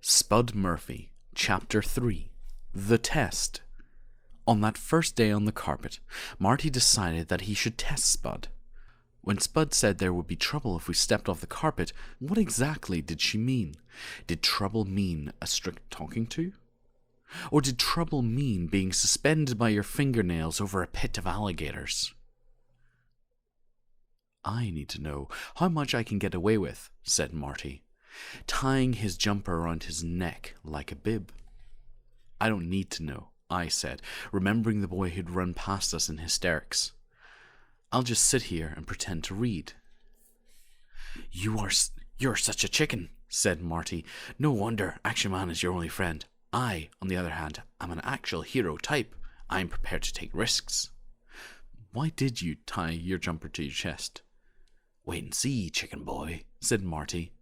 Spud Murphy Chapter 3 The Test. On that first day on the carpet, Marty decided that he should test Spud. When Spud said there would be trouble if we stepped off the carpet, what exactly did she mean? Did trouble mean a strict talking to? Or did trouble mean being suspended by your fingernails over a pit of alligators? I need to know how much I can get away with, said Marty, tying his jumper around his neck like a bib. I don't need to know, I said, remembering the boy who'd run past us in hysterics. I'll just sit here and pretend to read. You're such a chicken, said Marty. No wonder Action Man is your only friend. I, on the other hand, am an actual hero type. I'm prepared to take risks. Why did you tie your jumper to your chest? Wait and see, chicken boy, said Marty.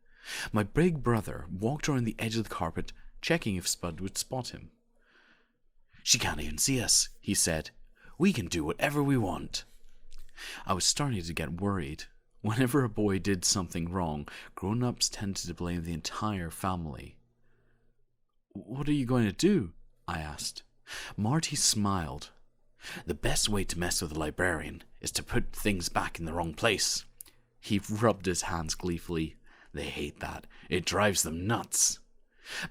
My big brother walked around the edge of the carpet, checking if Spud would spot him. She can't even see us, he said. We can do whatever we want. I was starting to get worried. Whenever a boy did something wrong, grown-ups tended to blame the entire family. What are you going to do? I asked. Marty smiled. The best way to mess with a librarian is to put things back in the wrong place. He rubbed his hands gleefully. They hate that. It drives them nuts.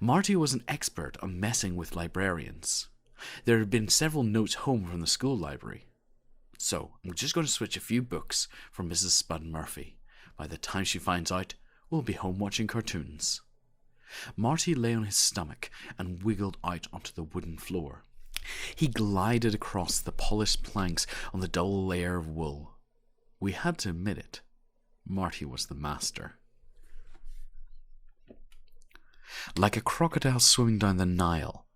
Marty was an expert on messing with librarians. There had been several notes home from the school library. So, I'm just going to switch a few books for Mrs. Spud Murphy. By the time she finds out, we'll be home watching cartoons. Marty lay on his stomach and wiggled out onto the wooden floor. He glided across the polished planks on the dull layer of wool. We had to admit it. Marty was the master. Like a crocodile swimming down the Nile,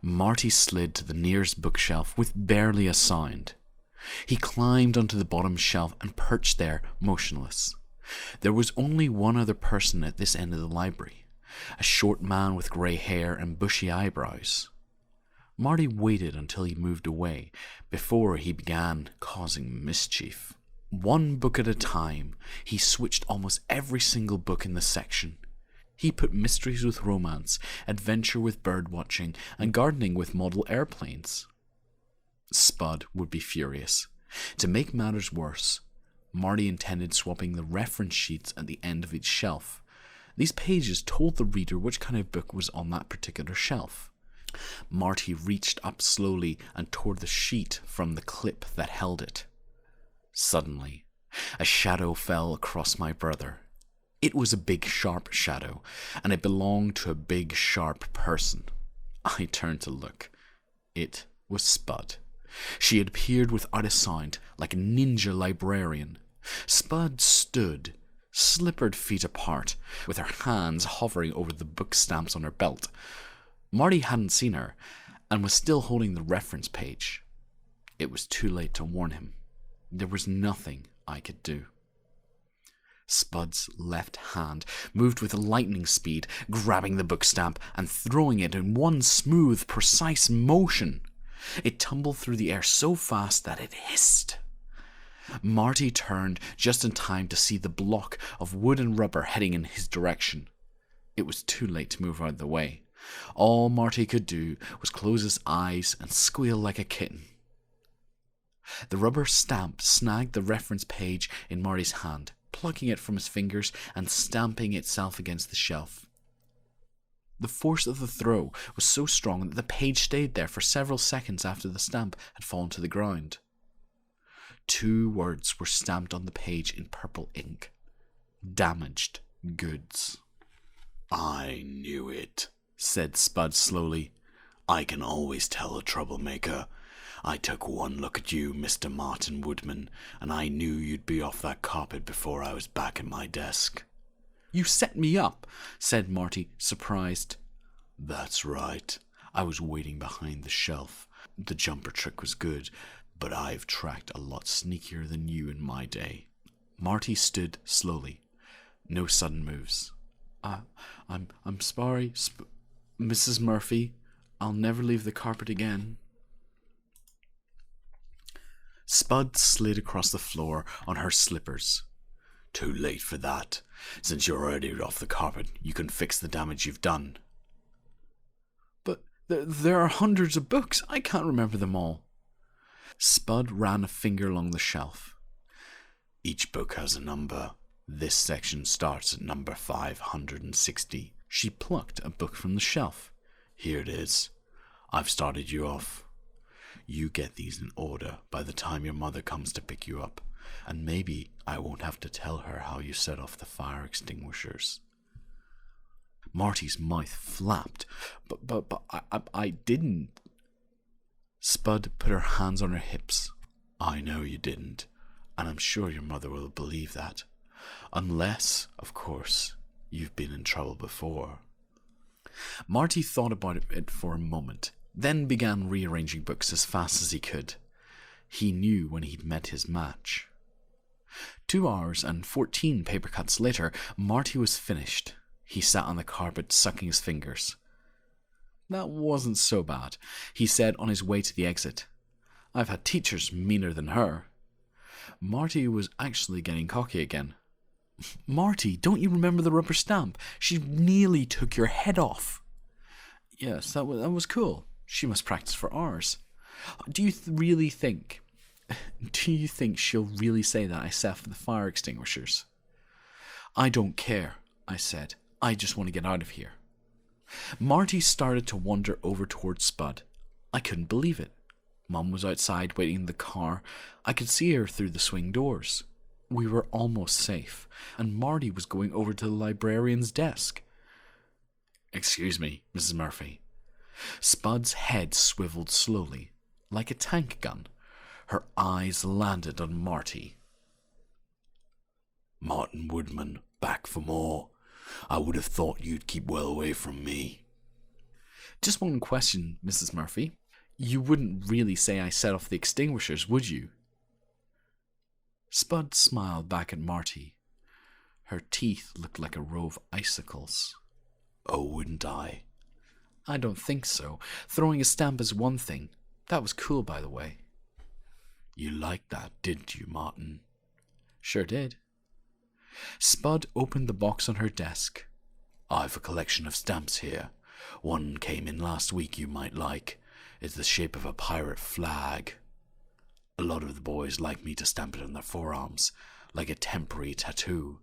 Marty slid to the nearest bookshelf with barely a sound. He climbed onto the bottom shelf and perched there, motionless. There was only one other person at this end of the library, a short man with grey hair and bushy eyebrows. Marty waited until he moved away before he began causing mischief. One book at a time, he switched almost every single book in the section. He put mysteries with romance, adventure with bird-watching, and gardening with model airplanes. Spud would be furious. To make matters worse, Marty intended swapping the reference sheets at the end of each shelf. These pages told the reader which kind of book was on that particular shelf. Marty reached up slowly and tore the sheet from the clip that held it. Suddenly, a shadow fell across my brother. It was a big, sharp shadow, and it belonged to a big, sharp person. I turned to look. It was Spud. She had appeared without a sound, like a ninja librarian. Spud stood, slippered feet apart, with her hands hovering over the book stamps on her belt. Marty hadn't seen her, and was still holding the reference page. It was too late to warn him. There was nothing I could do. Spud's left hand moved with lightning speed, grabbing the book stamp and throwing it in one smooth, precise motion. It tumbled through the air so fast that it hissed. Marty turned just in time to see the block of wood and rubber heading in his direction. It was too late to move out of the way. All Marty could do was close his eyes and squeal like a kitten. The rubber stamp snagged the reference page in Marty's hand, plucking it from his fingers and stamping itself against the shelf. The force of the throw was so strong that the page stayed there for several seconds after the stamp had fallen to the ground. 2 words were stamped on the page in purple ink. Damaged goods. I knew it, said Spud slowly. I can always tell a troublemaker. I took one look at you, Mr. Martin Woodman, and I knew you'd be off that carpet before I was back at my desk. You set me up, said Marty, surprised. That's right. I was waiting behind the shelf. The jumper trick was good, but I've tracked a lot sneakier than you in my day. Marty stood slowly. No sudden moves. I'm sorry, Mrs. Murphy. I'll never leave the carpet again. Spud slid across the floor on her slippers. Too late for that. Since you're already off the carpet, you can fix the damage you've done. There are hundreds of books. I can't remember them all. Spud ran a finger along the shelf. Each book has a number. This section starts at number 560. She plucked a book from the shelf. Here it is. I've started you off. You get these in order by the time your mother comes to pick you up, and maybe I won't have to tell her how you set off the fire extinguishers. Marty's mouth flapped. But I didn't. Spud put her hands on her hips. I know you didn't, and I'm sure your mother will believe that. Unless, of course, you've been in trouble before. Marty thought about it for a moment, then began rearranging books as fast as he could. He knew when he'd met his match. 2 hours and 14 paper cuts later, Marty was finished. He sat on the carpet, sucking his fingers. That wasn't so bad, he said on his way to the exit. I've had teachers meaner than her. Marty was actually getting cocky again. Marty, don't you remember the rubber stamp? She nearly took your head off. Yes, that was cool. She must practice for hours. Do you really think she'll really say that I set for the fire extinguishers? I don't care, I said. I just want to get out of here. Marty started to wander over towards Spud. I couldn't believe it. Mum was outside waiting in the car. I could see her through the swing doors. We were almost safe, and Marty was going over to the librarian's desk. Excuse me, Mrs. Murphy. Spud's head swiveled slowly, like a tank gun. Her eyes landed on Marty. Martin Woodman, back for more. I would have thought you'd keep well away from me. Just one question, Mrs. Murphy. You wouldn't really say I set off the extinguishers, would you? Spud smiled back at Marty. Her teeth looked like a row of icicles. Oh, wouldn't I? I don't think so. Throwing a stamp is one thing. That was cool, by the way. You liked that, didn't you, Martin? Sure did. Spud opened the box on her desk. I've a collection of stamps here. One came in last week you might like. It's the shape of a pirate flag. A lot of the boys like me to stamp it on their forearms, like a temporary tattoo.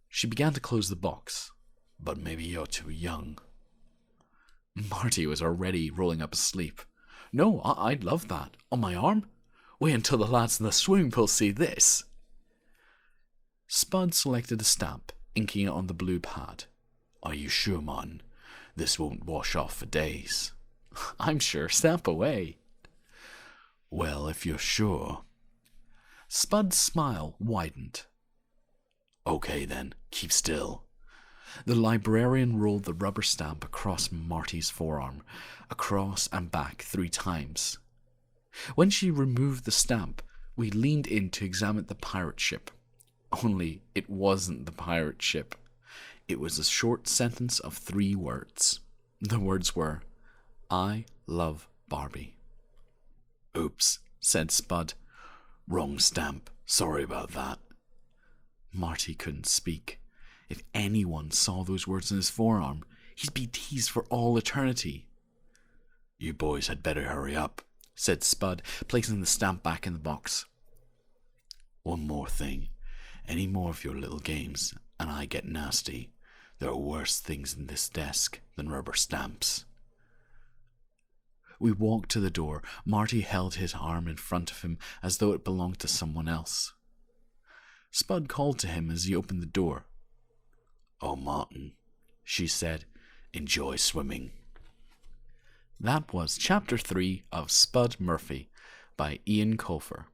She began to close the box. But maybe you're too young. Marty was already rolling up asleep. No, I'd love that. On my arm? Wait until the lads in the swimming pool see this. Spud selected a stamp, inking it on the blue pad. Are you sure, Martin? This won't wash off for days. I'm sure. Stamp away. Well, if you're sure. Spud's smile widened. Okay then, keep still. The librarian rolled the rubber stamp across Marty's forearm, across and back 3 times. When she removed the stamp, we leaned in to examine the pirate ship. Only it wasn't the pirate ship. It was a short sentence of 3 words. The words were, I love Barbie. Oops, said Spud. Wrong stamp. Sorry about that. Marty couldn't speak. If anyone saw those words on his forearm, he'd be teased for all eternity. You boys had better hurry up, said Spud, placing the stamp back in the box. One more thing. Any more of your little games, and I get nasty. There are worse things in this desk than rubber stamps. We walked to the door. Marty held his arm in front of him as though it belonged to someone else. Spud called to him as he opened the door. Oh, Martin, she said, enjoy swimming. That was Chapter 3 of Spud Murphy by Eoin Colfer.